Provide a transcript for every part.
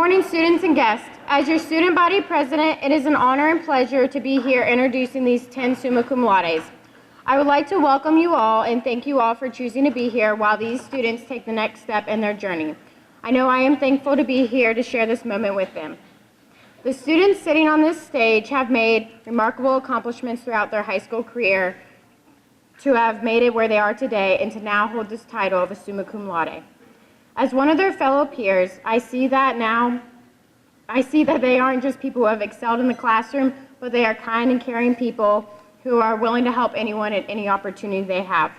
morning, students and guests. As your student body president, it is an honor and pleasure to be here introducing these 10 summa cum laudes. I would like to welcome you all and thank you all for choosing to be here while these students take the next step in their journey. I know I am thankful to be here to share this moment with them. The students sitting on this stage have made remarkable accomplishments throughout their high school career to have made it where they are today and to now hold this title of a summa cum laude. As one of their fellow peers, I see that they aren't just people who have excelled in the classroom, but they are kind and caring people who are willing to help anyone at any opportunity they have.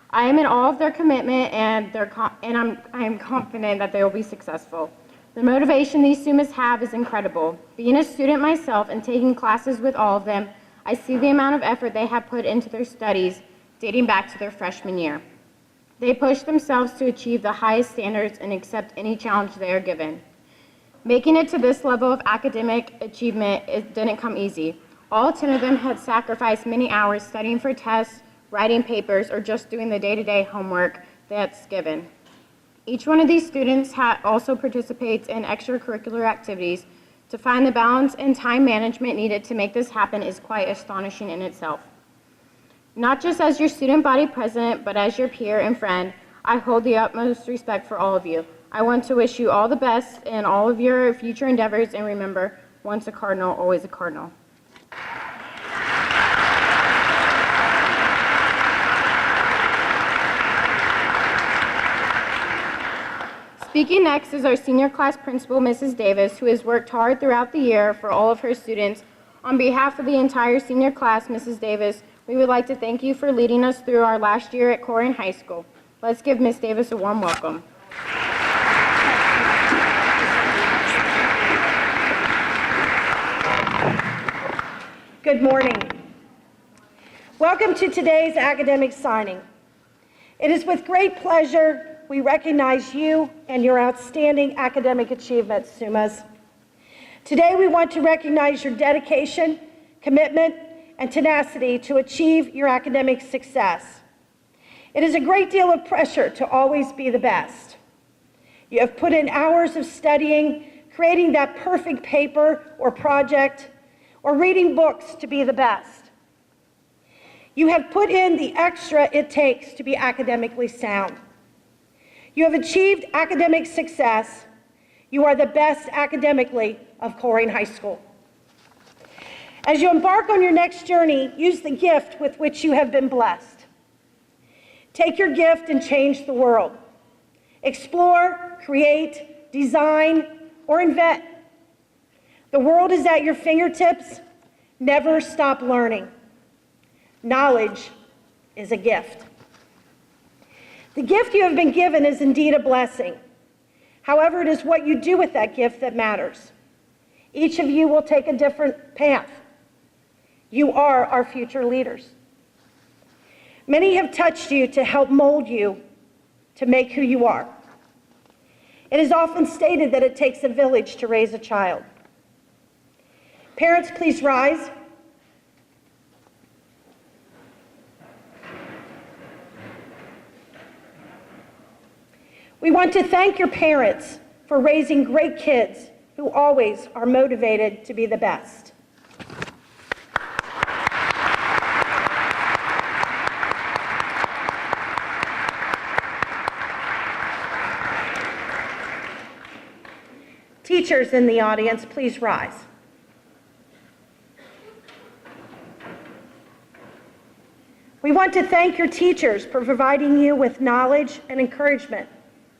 I am in awe of their commitment and I am confident that they will be successful. The motivation these summas have is incredible. Being a student myself and taking classes with all of them, I see the amount of effort they have put into their studies dating back to their freshman year. They push themselves to achieve the highest standards and accept any challenge they are given. Making it to this level of academic achievement didn't come easy. All 10 of them had sacrificed many hours studying for tests, writing papers, or just doing the day-to-day homework that's given. Each one of these students also participates in extracurricular activities. To find the balance and time management needed to make this happen is quite astonishing in itself. Not just as your student body president, but as your peer and friend, I hold the utmost respect for all of you. I want to wish you all the best in all of your future endeavors, and remember, once a cardinal, always a cardinal. Speaking next is our senior class principal, Mrs. Davis, who has worked hard throughout the year for all of her students. On behalf of the entire senior class, Mrs. Davis, we would like to thank you for leading us through our last year at Colerain High School. Let's give Ms. Davis a warm welcome. Good morning. Welcome to today's academic signing. It is with great pleasure we recognize you and your outstanding academic achievements, summas. Today we want to recognize your dedication, commitment, and tenacity to achieve your academic success. It is a great deal of pressure to always be the best. You have put in hours of studying, creating that perfect paper or project, or reading books to be the best. You have put in the extra it takes to be academically sound. You have achieved academic success. You are the best academically of Colerain High School. As you embark on your next journey, use the gift with which you have been blessed. Take your gift and change the world. Explore, create, design, or invent. The world is at your fingertips. Never stop learning. Knowledge is a gift. The gift you have been given is indeed a blessing. However, it is what you do with that gift that matters. Each of you will take a different path. You are our future leaders. Many have touched you to help mold you to make who you are. It is often stated that it takes a village to raise a child. Parents, please rise. We want to thank your parents for raising great kids who always are motivated to be the best. Teachers in the audience, please rise. We want to thank your teachers for providing you with knowledge and encouragement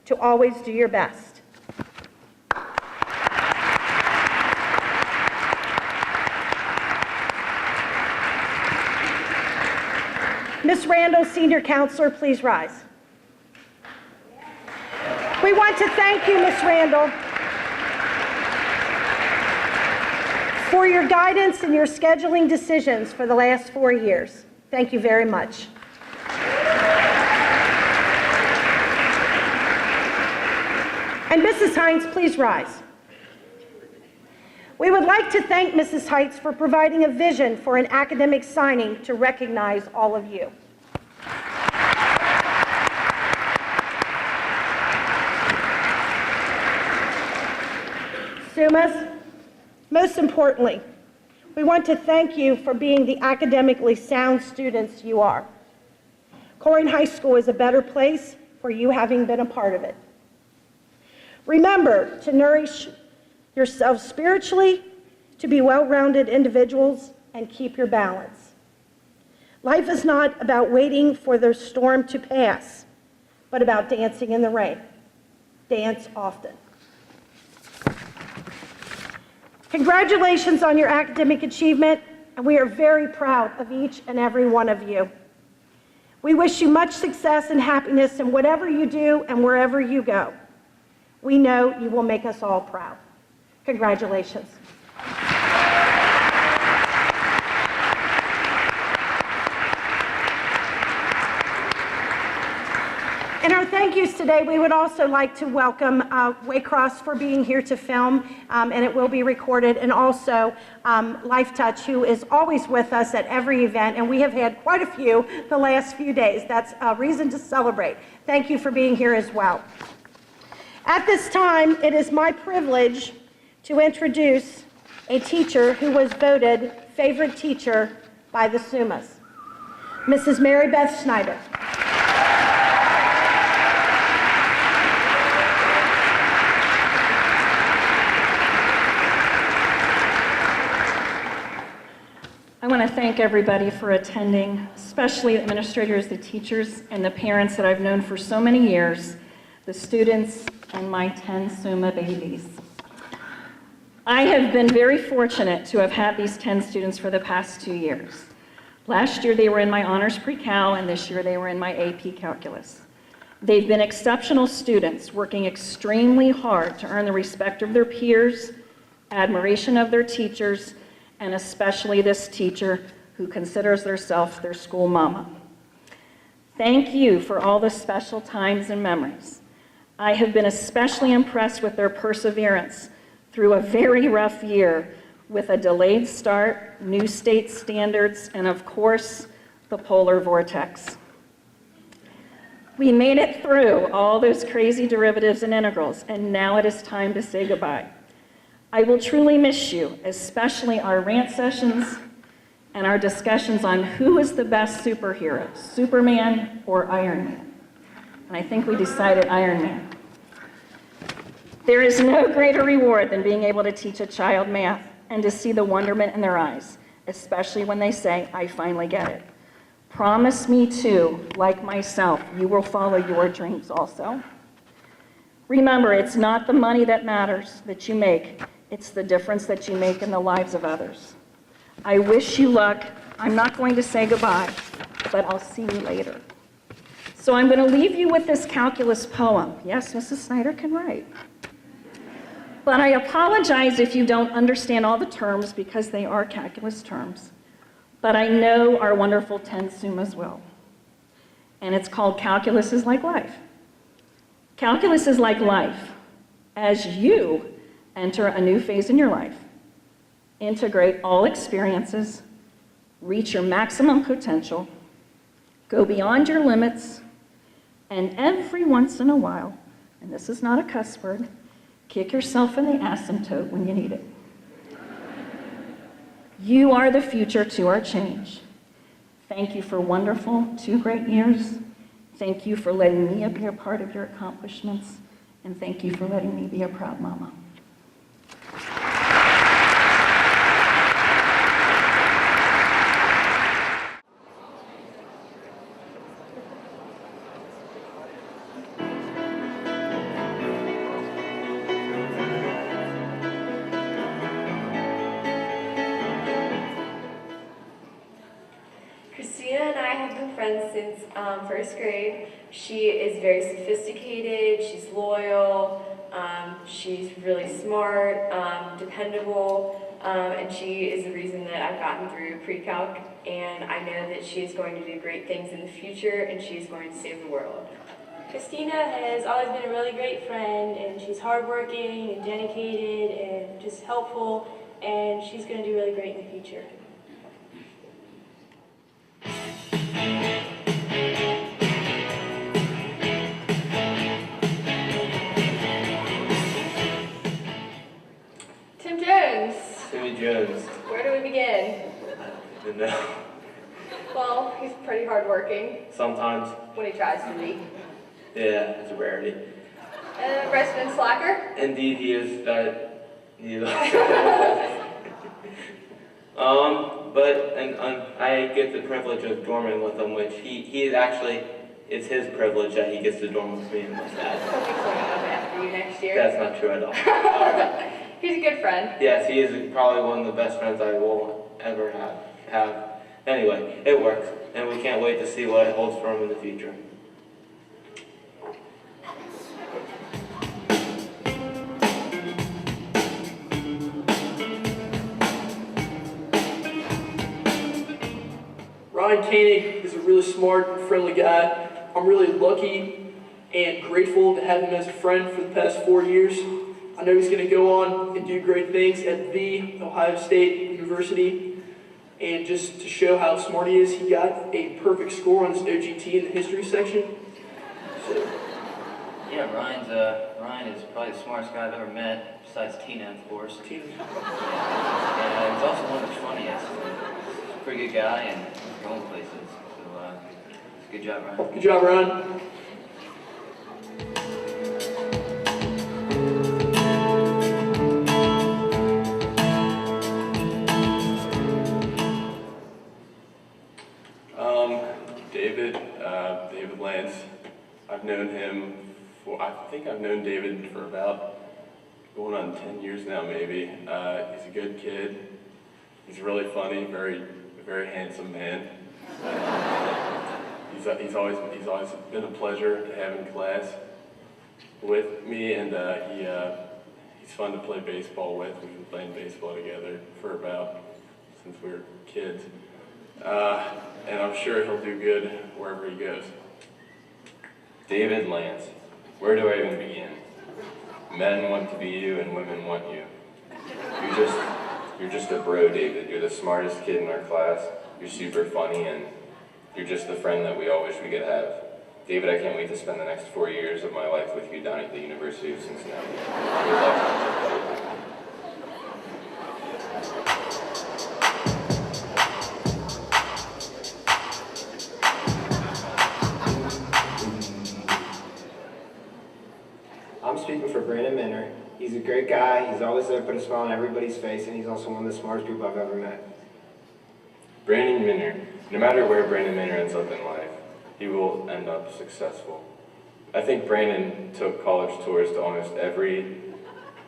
to always do your best. Ms. Randall, Senior Counselor, please rise. We want to thank you, Ms. Randall, for your guidance and your scheduling decisions for the last 4 years. Thank you very much. And Mrs. Hines, please rise. We would like to thank Mrs. Heights for providing a vision for an academic signing to recognize all of you. Sumas, most importantly, we want to thank you for being the academically sound students you are. Colerain High School is a better place for you having been a part of it. Remember to nourish yourselves spiritually, to be well-rounded individuals, and keep your balance. Life is not about waiting for the storm to pass, but about dancing in the rain. Dance often. Congratulations on your academic achievement, and we are very proud of each and every one of you. We wish you much success and happiness in whatever you do and wherever you go. We know you will make us all proud. Congratulations. In our thank yous today, we would also like to welcome Waycross for being here to film, and it will be recorded, and also Life Touch, who is always with us at every event, and we have had quite a few the last few days. That's a reason to celebrate. Thank you for being here as well. At this time, it is my privilege to introduce a teacher who was voted favorite teacher by the Sumas, Mrs. Mary Beth Schneider. I want to thank everybody for attending, especially the administrators, the teachers, and the parents that I've known for so many years, the students, and my 10 Summa babies. I have been very fortunate to have had these 10 students for the past 2 years. Last year they were in my honors pre-cal, and this year they were in my AP calculus. They've been exceptional students, working extremely hard to earn the respect of their peers, admiration of their teachers, and especially this teacher who considers herself their school mama. Thank you for all the special times and memories. I have been especially impressed with their perseverance through a very rough year with a delayed start, new state standards, and of course, the polar vortex. We made it through all those crazy derivatives and integrals, and now it is time to say goodbye. I will truly miss you, especially our rant sessions and our discussions on who is the best superhero, Superman or Iron Man. And I think we decided Iron Man. There is no greater reward than being able to teach a child math and to see the wonderment in their eyes, especially when they say, I finally get it. Promise me too, like myself, you will follow your dreams also. Remember, it's not the money that matters that you make, it's the difference that you make in the lives of others. I wish you luck. I'm not going to say goodbye, but I'll see you later. So I'm going to leave you with this calculus poem. Yes, Mrs. Schneider can write. But I apologize if you don't understand all the terms because they are calculus terms. But I know our wonderful 10 Summas will. And it's called Calculus is Like Life. Calculus is like life. As you enter a new phase in your life, integrate all experiences, reach your maximum potential, go beyond your limits, and every once in a while, and this is not a cuss word, kick yourself in the asymptote when you need it. You are the future to our change. Thank you for wonderful 2 great years. Thank you for letting me be a part of your accomplishments, and thank you for letting me be a proud mama. Since first grade. She is very sophisticated, she's loyal, she's really smart, dependable, and she is the reason that I've gotten through pre-calc, and I know that she is going to do great things in the future, and she's going to save the world. Christina has always been a really great friend, and she's hardworking and dedicated and just helpful, and she's going to do really great in the future. Tim Jones. Timmy Jones. Where do we begin? You know, Well, he's pretty hardworking sometimes, when he tries to be. yeah, it's a rarity. And a resident slacker. Indeed, he is that. I get the privilege of dorming with him, which he is actually, it's his privilege that he gets to dorm with me and my dad. He'll be swimming up after you next year. That's not true at all. He's a good friend. Yes, he is probably one of the best friends I will ever have. Anyway, it works, and we can't wait to see what it holds for him in the future. Ryan Koenig is a really smart and friendly guy. I'm really lucky and grateful to have him as a friend for the past 4 years. I know he's going to go on and do great things at the Ohio State University. And just to show how smart he is, he got a perfect score on his OGT in the history section. So, Yeah, Ryan is probably the smartest guy I've ever met, besides Tina, of course. Tina. And he's also one of the funniest. He's a pretty good guy and he's going places. So, good job, Ryan. Good job, Ryan. David Lance. I've known him I think I've known David for about going on 10 years now, maybe. He's a good kid. He's really funny, very handsome man. He's always been a pleasure to have in class with me, and he's fun to play baseball with. We've been playing baseball together since we were kids. And I'm sure he'll do good wherever he goes. David Lance, where do I even begin? Men want to be you and women want you. You're just a bro, David. You're the smartest kid in our class. You're super funny, and you're just the friend that we all wish we could have. David, I can't wait to spend the next 4 years of my life with you down at the University of Cincinnati. Good luck. I'm speaking for Brandon Minner. He's a great guy. He's always there to put a smile on everybody's face, and he's also one of the smartest people I've ever met. Brandon Minner. No matter where Brandon Minner ends up in life, he will end up successful. I think Brandon took college tours to almost every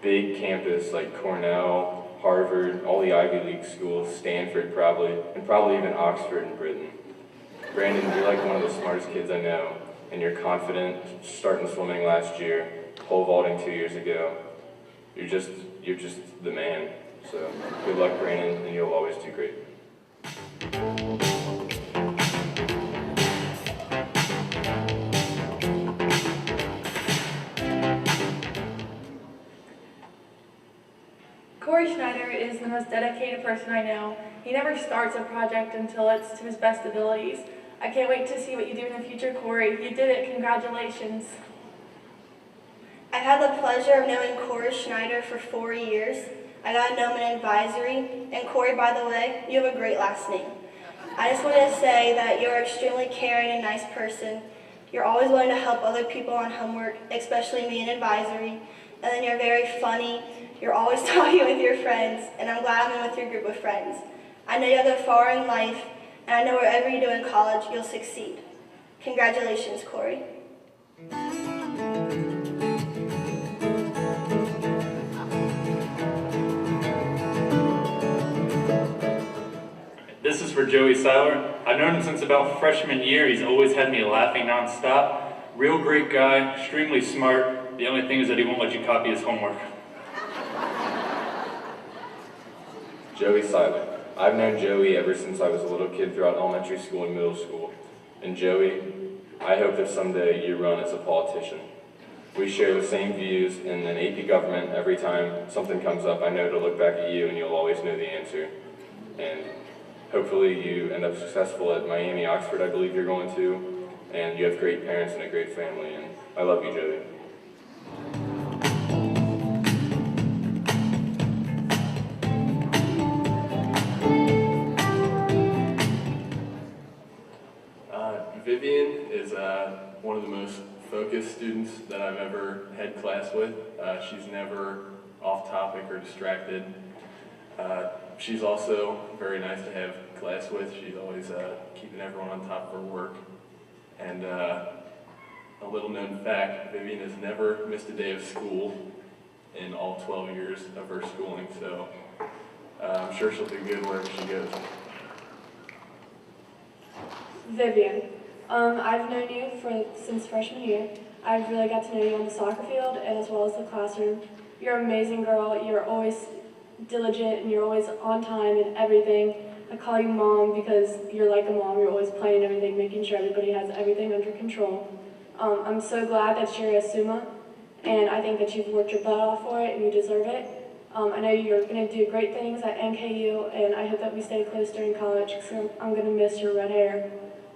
big campus like Cornell, Harvard, all the Ivy League schools, Stanford probably, and probably even Oxford in Britain. Brandon, you're like one of the smartest kids I know, and you're confident, starting swimming last year, pole vaulting 2 years ago. You're just the man. So good luck, Brandon, and you'll always do great. Cory Schneider is the most dedicated person I know. He never starts a project until it's to his best abilities. I can't wait to see what you do in the future, Cory. You did it. Congratulations. I've had the pleasure of knowing Cory Schneider for 4 years. I got to know him in advisory. And Cory, by the way, you have a great last name. I just wanted to say that you're an extremely caring and nice person. You're always willing to help other people on homework, especially me in advisory. And then you're very funny. You're always talking with your friends, and I'm glad I'm in with your group of friends. I know you'll go far in life, and I know wherever you do in college, you'll succeed. Congratulations, Cory. This is for Joey Sylar. I've known him since about freshman year. He's always had me laughing nonstop. Real great guy, extremely smart. The only thing is that he won't let you copy his homework. Joey Sylar. I've known Joey ever since I was a little kid throughout elementary school and middle school. And Joey, I hope that someday you run as a politician. We share the same views in an AP government. Every time something comes up, I know to look back at you and you'll always know the answer. And hopefully you end up successful at Miami, Oxford, I believe you're going to. And you have great parents and a great family. And I love you, Joey. one of the most focused students that I've ever had class with. She's never off topic or distracted. She's also very nice to have class with. She's always keeping everyone on top of her work. And a little known fact, Vivian has never missed a day of school in all 12 years of her schooling, so I'm sure she'll do good wherever she goes. Vivian, I've known you since freshman year. I've really got to know you on the soccer field and as well as the classroom. You're an amazing girl. You're always diligent and you're always on time and everything. I call you mom because you're like a mom. You're always planning everything, making sure everybody has everything under control. I'm so glad that you're a SUMA, and I think that you've worked your butt off for it and you deserve it. I know you're going to do great things at NKU, and I hope that we stay close during college because I'm going to miss your red hair.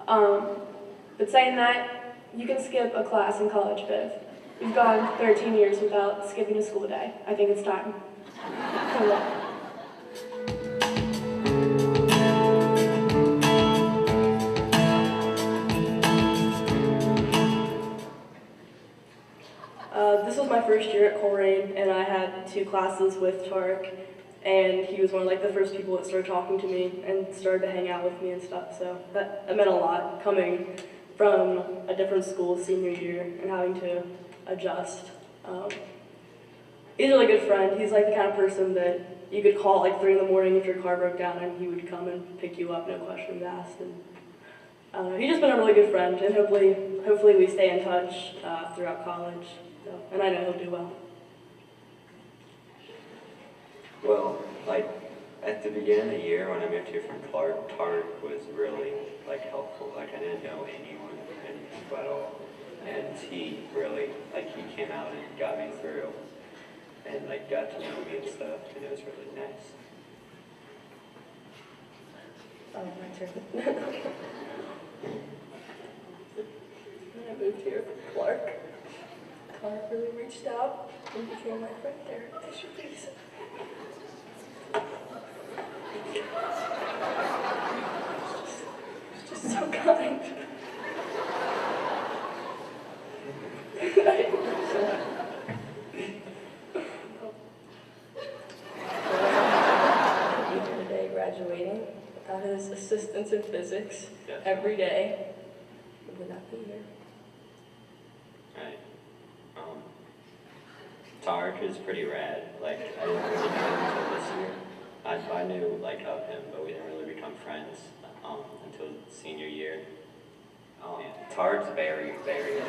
But saying that, you can skip a class in college, Viv. You've gone 13 years without skipping a school day. I think it's time. Good luck. This was my first year at Colerain, and I had 2 classes with Tarek, and he was one of the first people that started talking to me and started to hang out with me and stuff, so that meant a lot, coming from a different school senior year and having to adjust. He's a really good friend. He's like the kind of person that you could call at 3 in the morning if your car broke down and he would come and pick you up, no questions asked. And he's just been a really good friend, and hopefully we stay in touch throughout college. So, and I know he'll do well. Well, at the beginning of the year when I moved here from Clark, Tarek was really helpful. I didn't know anyone at all, and he really he came out and got me through, and got to know me and stuff, and it was really nice. Oh, my turn. When I moved here from Clark, Clark really reached out and became my friend there. They should be so. It's just so kind. Today, graduating without his assistance in physics every day, we would not be here. Right. Tarek is pretty rad. I didn't really know him until this year. I knew of him, but we didn't really become friends until senior year. Tarek's very, very and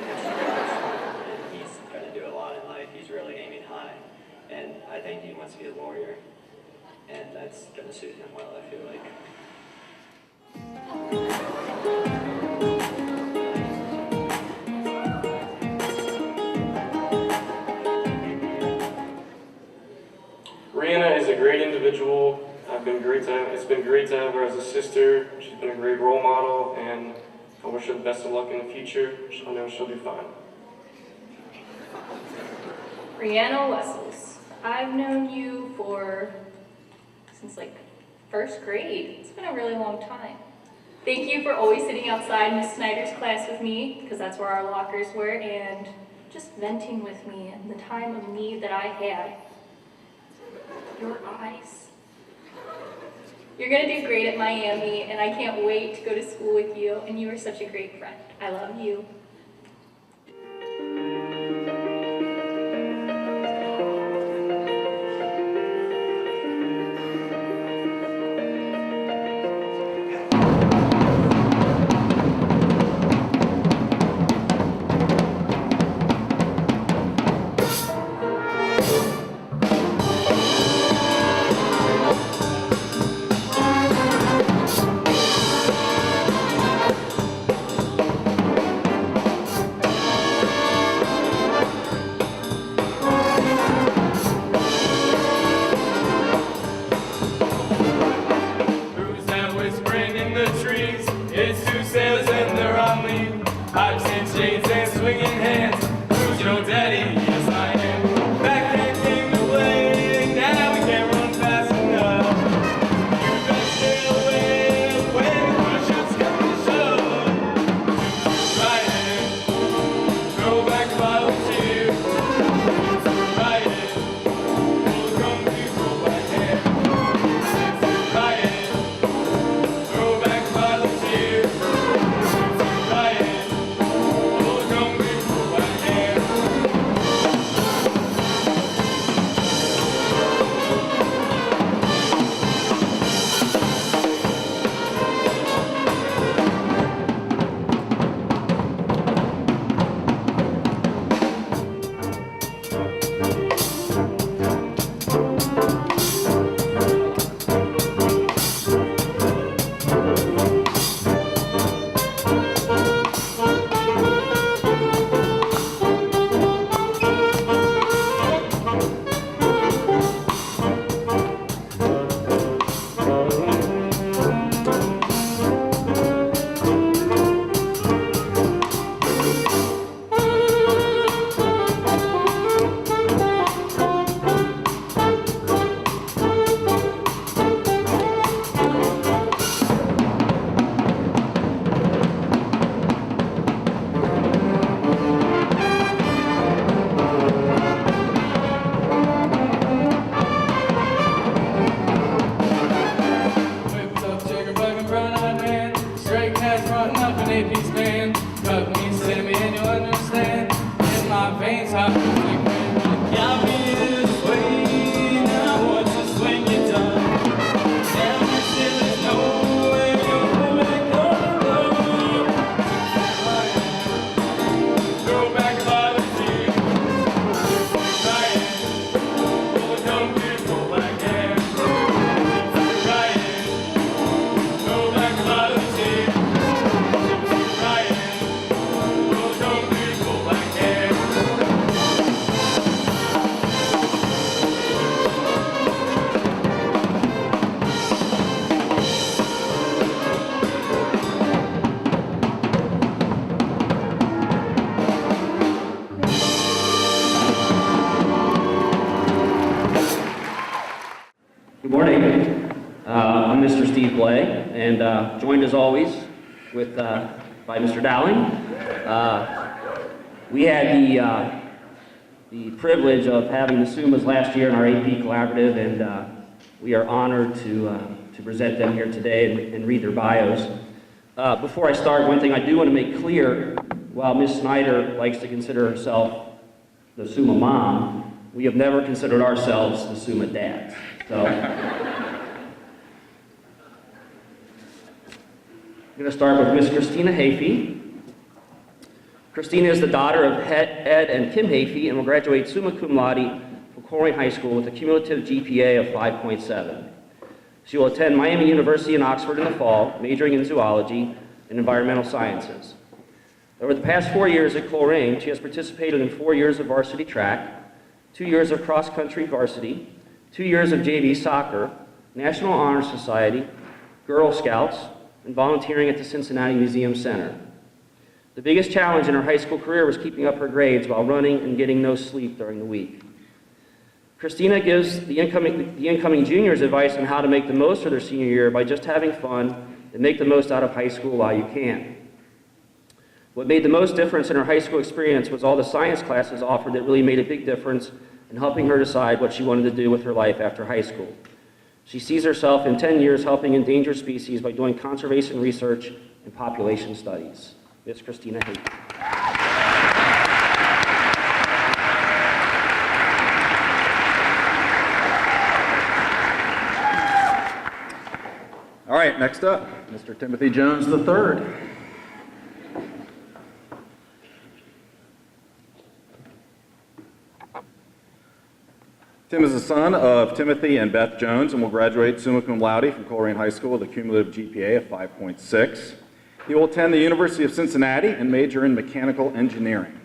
he's trying to do a lot in life. He's really aiming high, and I think he wants to be a lawyer, and that's going to suit him well, I feel like. Rihanna is a great individual. It's been great to have her as a sister. She's been a great role model, and I wish her the best of luck in the future. I know she'll do fine. Rihanna Wessels. I've known you since first grade. It's been a really long time. Thank you for always sitting outside Miss Schneider's class with me, because that's where our lockers were, and just venting with me and the time of need that I had. Your eyes. You're going to do great at Miami, and I can't wait to go to school with you, and you are such a great friend. I love you. Good morning. I'm Mr. Steve Blay, and joined as always by Mr. Dowling. We had the privilege of having the Sumas last year in our AP Collaborative, and we are honored to present them here today and read their bios. Before I start, one thing I do want to make clear, while Ms. Schneider likes to consider herself the Suma mom, we have never considered ourselves the Suma dads. So, I'm going to start with Miss Christina Hafey. Christina is the daughter of Ed and Kim Hafey and will graduate summa cum laude from Colerain High School with a cumulative GPA of 5.7. She will attend Miami University in Oxford in the fall, majoring in zoology and environmental sciences. Over the past 4 years at Colerain, she has participated in 4 years of varsity track, 2 years of cross-country varsity, 2 years of JV soccer, National Honor Society, Girl Scouts, and volunteering at the Cincinnati Museum Center. The biggest challenge in her high school career was keeping up her grades while running and getting no sleep during the week. Christina gives the incoming juniors advice on how to make the most of their senior year by just having fun and make the most out of high school while you can. What made the most difference in her high school experience was all the science classes offered that really made a big difference in helping her decide what she wanted to do with her life after high school. She sees herself in 10 years helping endangered species by doing conservation research and population studies. Miss Christina Hayes. All right, next up, Mr. Timothy Jones III. Tim is the son of Timothy and Beth Jones and will graduate summa cum laude from Colerain High School with a cumulative GPA of 5.6. He will attend the University of Cincinnati and major in mechanical engineering.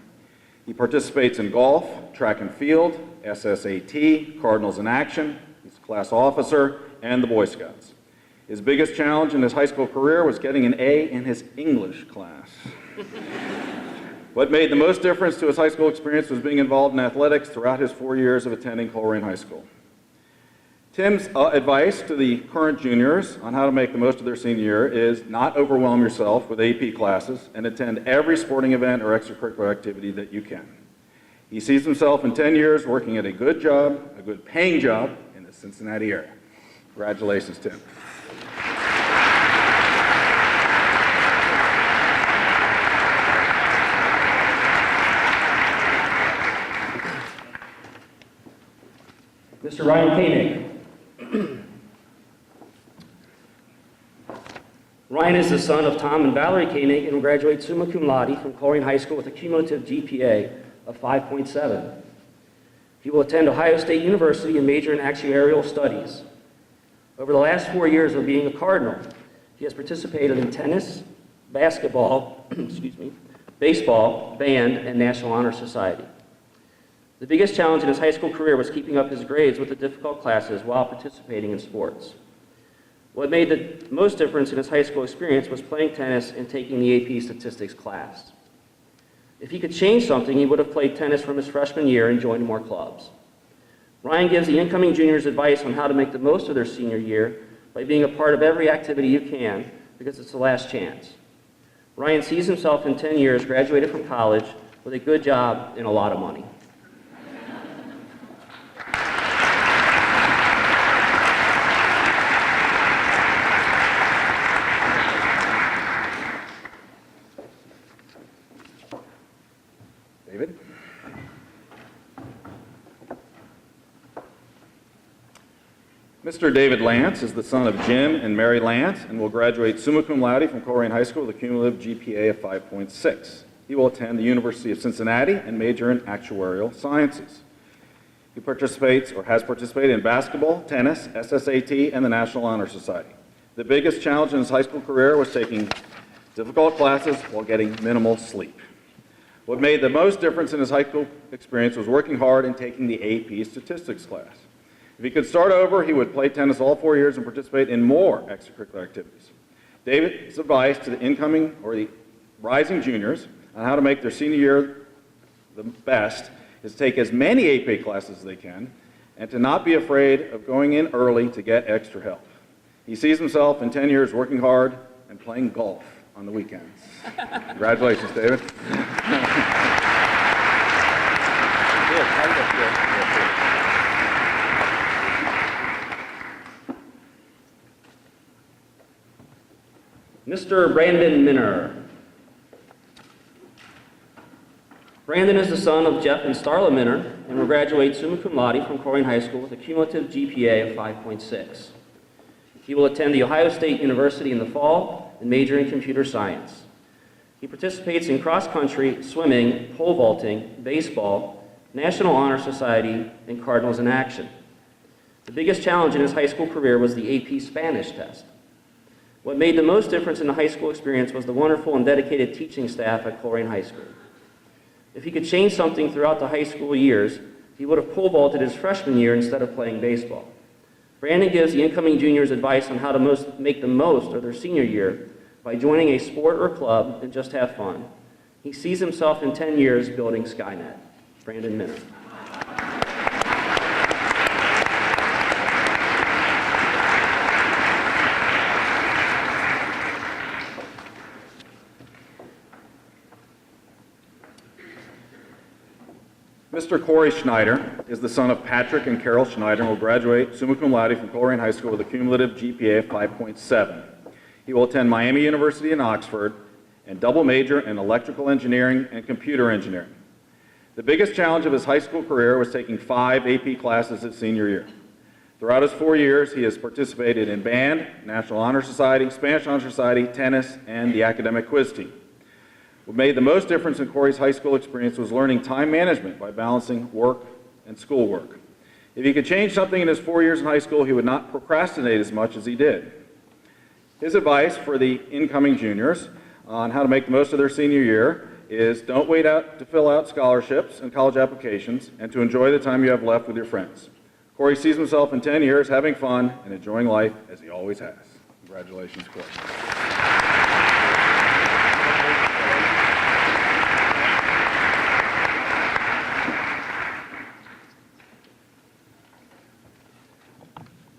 He participates in golf, track and field, SSAT, Cardinals in Action, he's a class officer, and the Boy Scouts. His biggest challenge in his high school career was getting an A in his English class. What made the most difference to his high school experience was being involved in athletics throughout his 4 years of attending Colerain High School. Tim's advice to the current juniors on how to make the most of their senior year is not overwhelm yourself with AP classes and attend every sporting event or extracurricular activity that you can. He sees himself in 10 years working at a good job, a good paying job in the Cincinnati area. Congratulations, Tim. Mr. Ryan Koenig. Ryan is the son of Tom and Valerie Koenig and will graduate summa cum laude from Colerain High School with a cumulative GPA of 5.7. He will attend Ohio State University and major in actuarial studies. Over the last 4 years of being a Cardinal, he has participated in tennis, basketball, baseball, band, and National Honor Society. The biggest challenge in his high school career was keeping up his grades with the difficult classes while participating in sports. What made the most difference in his high school experience was playing tennis and taking the AP statistics class. If he could change something, he would have played tennis from his freshman year and joined more clubs. Ryan gives the incoming juniors advice on how to make the most of their senior year by being a part of every activity you can, because it's the last chance. Ryan sees himself in 10 years graduated from college with a good job and a lot of money. David? Mr. David Lance is the son of Jim and Mary Lance and will graduate summa cum laude from Colerain High School with a cumulative GPA of 5.6. He will attend the University of Cincinnati and major in actuarial sciences. He participates or has participated in basketball, tennis, SSAT, and the National Honor Society. The biggest challenge in his high school career was taking difficult classes while getting minimal sleep. What made the most difference in his high school experience was working hard and taking the AP statistics class. If he could start over, he would play tennis all 4 years and participate in more extracurricular activities. David's advice to the incoming or the rising juniors on how to make their senior year the best is to take as many AP classes as they can, and to not be afraid of going in early to get extra help. He sees himself in 10 years working hard and playing golf on the weekends. Congratulations, David. Mr. Brandon Minner. Brandon is the son of Jeff and Starla Minner and will graduate summa cum laude from Colerain High School with a cumulative GPA of 5.6. He will attend The Ohio State University in the fall and major in computer science. He participates in cross-country, swimming, pole vaulting, baseball, National Honor Society, and Cardinals in Action. The biggest challenge in his high school career was the AP Spanish test. What made the most difference in the high school experience was the wonderful and dedicated teaching staff at Colerain High School. If he could change something throughout the high school years, he would have pole vaulted his freshman year instead of playing baseball. Brandon gives the incoming juniors advice on how to make the most of their senior year by joining a sport or club and just have fun. He sees himself in 10 years building Skynet. Brandon Minner. Mr. Cory Schneider is the son of Patrick and Carol Schneider and will graduate summa cum laude from Colerain High School with a cumulative GPA of 5.7. He will attend Miami University in Oxford and double major in electrical engineering and computer engineering. The biggest challenge of his high school career was taking 5 AP classes his senior year. Throughout his 4 years, he has participated in band, National Honor Society, Spanish Honor Society, tennis, and the academic quiz team. What made the most difference in Cory's high school experience was learning time management by balancing work and schoolwork. If he could change something in his 4 years in high school, he would not procrastinate as much as he did. His advice for the incoming juniors on how to make the most of their senior year is don't wait out to fill out scholarships and college applications and to enjoy the time you have left with your friends. Cory sees himself in 10 years having fun and enjoying life as he always has. Congratulations, Cory.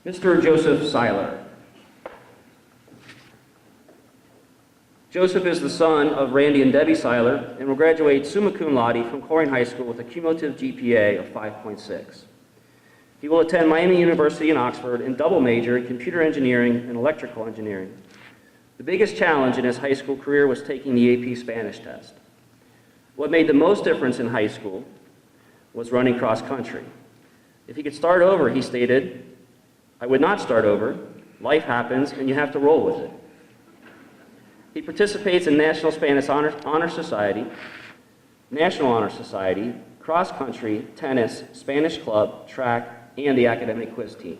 Mr. Joseph Sylar. Joseph is the son of Randy and Debbie Sylar and will graduate summa cum laude from Colerain High School with a cumulative GPA of 5.6. He will attend Miami University in Oxford and double major in computer engineering and electrical engineering. The biggest challenge in his high school career was taking the AP Spanish test. What made the most difference in high school was running cross country. If he could start over, he stated, "I would not start over. Life happens and you have to roll with it." He participates in National Spanish Honor Society, National Honor Society, cross country, tennis, Spanish club, track, and the academic quiz team.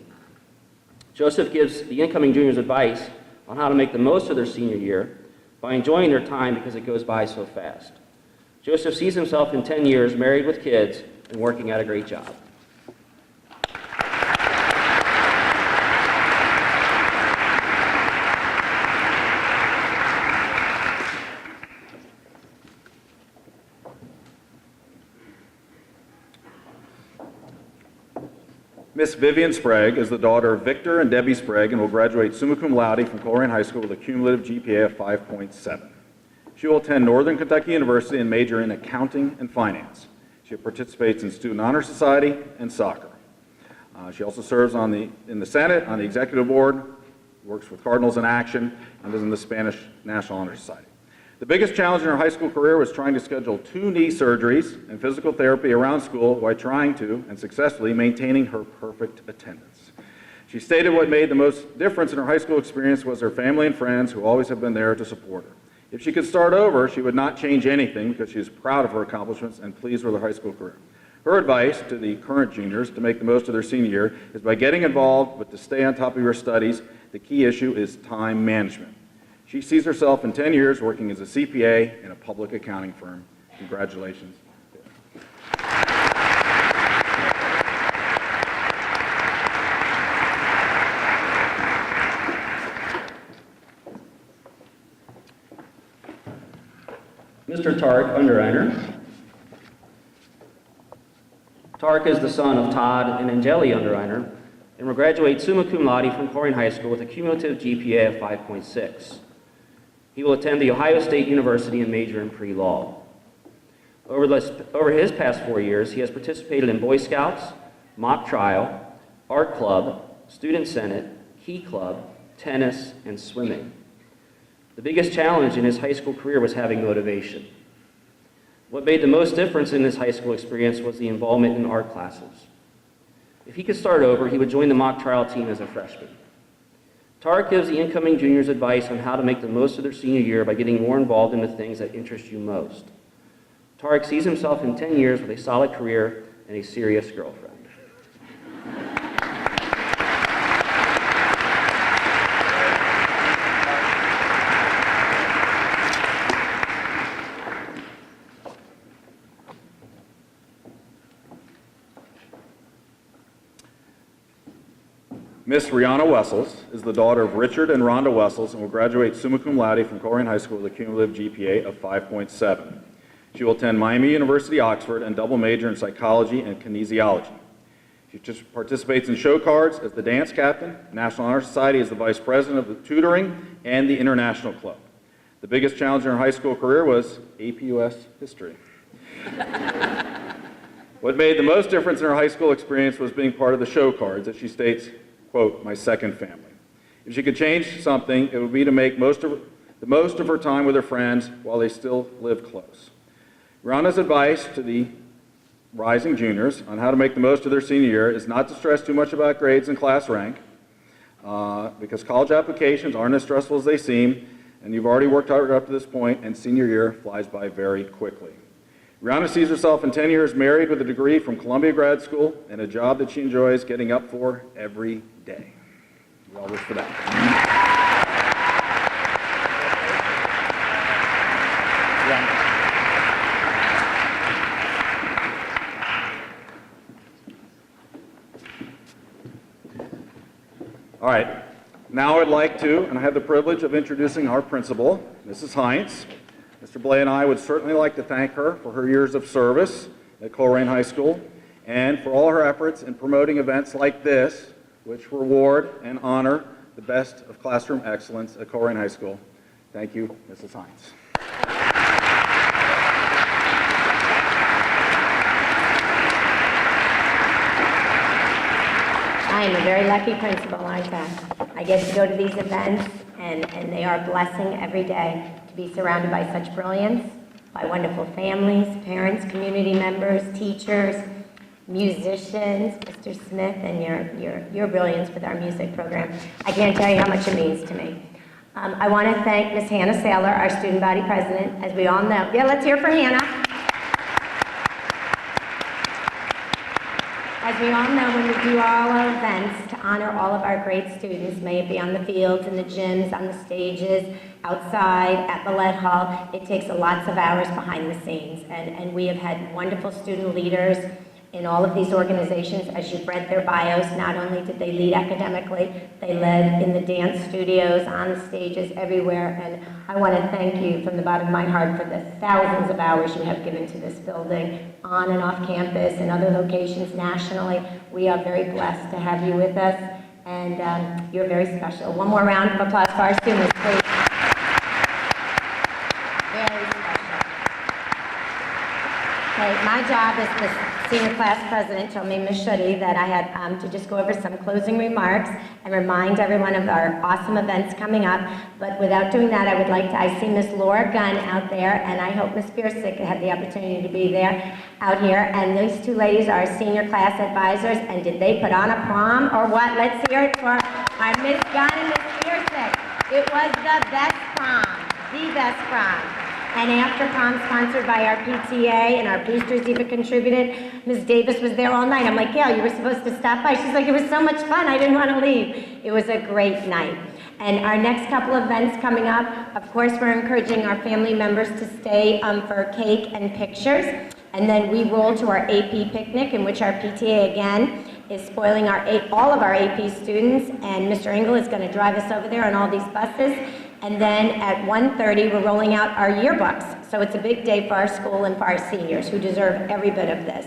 Joseph gives the incoming juniors advice on how to make the most of their senior year by enjoying their time because it goes by so fast. Joseph sees himself in 10 years married with kids and working at a great job. Miss Vivian Sprague is the daughter of Victor and Debbie Sprague and will graduate summa cum laude from Colerain High School with a cumulative GPA of 5.7. She will attend Northern Kentucky University and major in accounting and finance. She participates in Student Honor Society and soccer. She also serves in the Senate, on the executive board, works with Cardinals in Action, and is in the Spanish National Honor Society. The biggest challenge in her high school career was trying to schedule 2 knee surgeries and physical therapy around school while trying to, and successfully, maintaining her perfect attendance. She stated what made the most difference in her high school experience was her family and friends who always have been there to support her. If she could start over, she would not change anything because she is proud of her accomplishments and pleased with her high school career. Her advice to the current juniors to make the most of their senior year is by getting involved, but to stay on top of your studies, the key issue is time management. She sees herself in 10 years working as a CPA in a public accounting firm. Congratulations. Mr. Tarek Undereiner. Tarek is the son of Todd and Angeli Underreiner and will graduate summa cum laude from Colerain High School with a cumulative GPA of 5.6. He will attend The Ohio State University and major in pre-law. Over his past 4 years, he has participated in Boy Scouts, mock trial, art club, student senate, key club, tennis, and swimming. The biggest challenge in his high school career was having motivation. What made the most difference in his high school experience was the involvement in art classes. If he could start over, he would join the mock trial team as a freshman. Tarek gives the incoming juniors advice on how to make the most of their senior year by getting more involved in the things that interest you most. Tarek sees himself in 10 years with a solid career and a serious girlfriend. Miss Rihanna Wessels is the daughter of Richard and Rhonda Wessels and will graduate summa cum laude from Colerain High School with a cumulative GPA of 5.7. She will attend Miami University, Oxford, and double major in psychology and kinesiology. She participates in show cards as the dance captain, National Honor Society as the vice president of the tutoring, and the International Club. The biggest challenge in her high school career was AP US history. What made the most difference in her high school experience was being part of the show cards, as she states, quote, my second family. If she could change something, it would be to make the most of her time with her friends while they still live close. Rihanna's advice to the rising juniors on how to make the most of their senior year is not to stress too much about grades and class rank, because college applications aren't as stressful as they seem, and you've already worked hard up to this point, and senior year flies by very quickly. Rihanna sees herself in 10 years married with a degree from Columbia Grad School and a job that she enjoys getting up for every day. We all wish for that. All right, now I'd like to, and I have the privilege of introducing our principal, Mrs. Heinz. Mr. Blay and I would certainly like to thank her for her years of service at Colerain High School and for all her efforts in promoting events like this, which reward and honor the best of classroom excellence at Colerain High School. Thank you, Mrs. Heinz. I am a very lucky principal, aren't I? I get to go to these events, and they are a blessing every day to be surrounded by such brilliance, by wonderful families, parents, community members, teachers, musicians, Mr. Smith, and your brilliance with our music program. I can't tell you how much it means to me. I want to thank Ms. Hannah Sylar, our student body president. As we all know, yeah, let's hear for Hannah. As we all know, when we do all our events to honor all of our great students, may it be on the fields, in the gyms, on the stages, outside, at Millett Hall, it takes lots of hours behind the scenes. And we have had wonderful student leaders in all of these organizations. As you've read their bios, not only did they lead academically, they led in the dance studios, on the stages, everywhere. And I want to thank you from the bottom of my heart for the thousands of hours you have given to this building, on and off campus and other locations nationally. We are very blessed to have you with us, and you're very special. One more round of applause for our students, please. Very special. Okay, my job as the senior class president told me, Ms. Schutte, that I had to just go over some closing remarks and remind everyone of our awesome events coming up. But without doing that, I would like to, I see Miss Laura Gunn out there, and I hope Miss Piercic had the opportunity to be there, out here. And these two ladies are senior class advisors, and did they put on a prom or what? Let's hear it for our Miss Gunn and Miss Piercic. It was the best prom, the best prom. And after prom, sponsored by our PTA, and our boosters even contributed, Ms. Davis was there all night. I'm like, yeah, you were supposed to stop by. She's like, it was so much fun, I didn't want to leave. It was a great night. And our next couple of events coming up, of course, we're encouraging our family members to stay for cake and pictures. And then we roll to our AP picnic, in which our PTA, again, is spoiling all of our AP students. And Mr. Engel is going to drive us over there on all these buses. And then at 1:30, we're rolling out our yearbooks. So it's a big day for our school and for our seniors, who deserve every bit of this.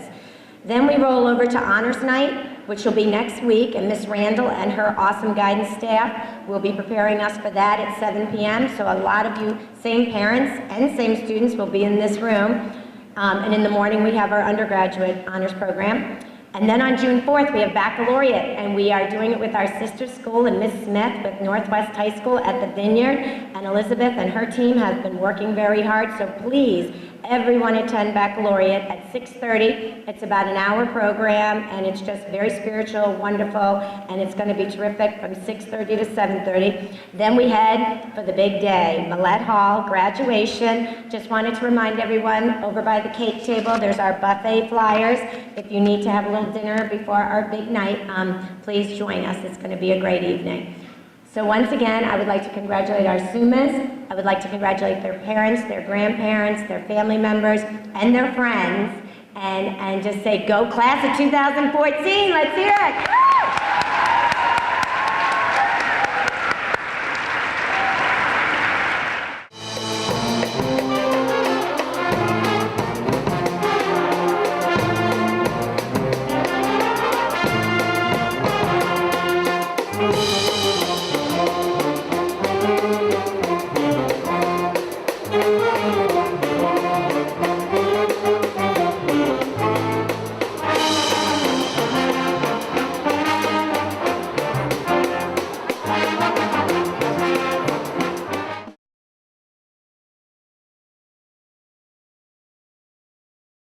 Then we roll over to Honors Night, which will be next week, and Miss Randall and her awesome guidance staff will be preparing us for that at 7 p.m. So a lot of you, same parents and same students, will be in this room. And in the morning, we have our undergraduate honors program. And then on June 4th, we have baccalaureate, and we are doing it with our sister school and Miss Smith with Northwest High School at the Vineyard. And Elizabeth and her team have been working very hard, so please, everyone attend baccalaureate at 6:30. It's about an hour program, and it's just very spiritual, wonderful, and it's going to be terrific from 6:30 to 7:30. Then we head for the big day, Millette Hall, graduation. Just wanted to remind everyone, over by the cake table, there's our buffet flyers. If you need to have a little dinner before our big night, please join us. It's going to be a great evening. So once again, I would like to congratulate our SUMAs. I would like to congratulate their parents, their grandparents, their family members, and their friends, and just say, go class of 2014. Let's hear it.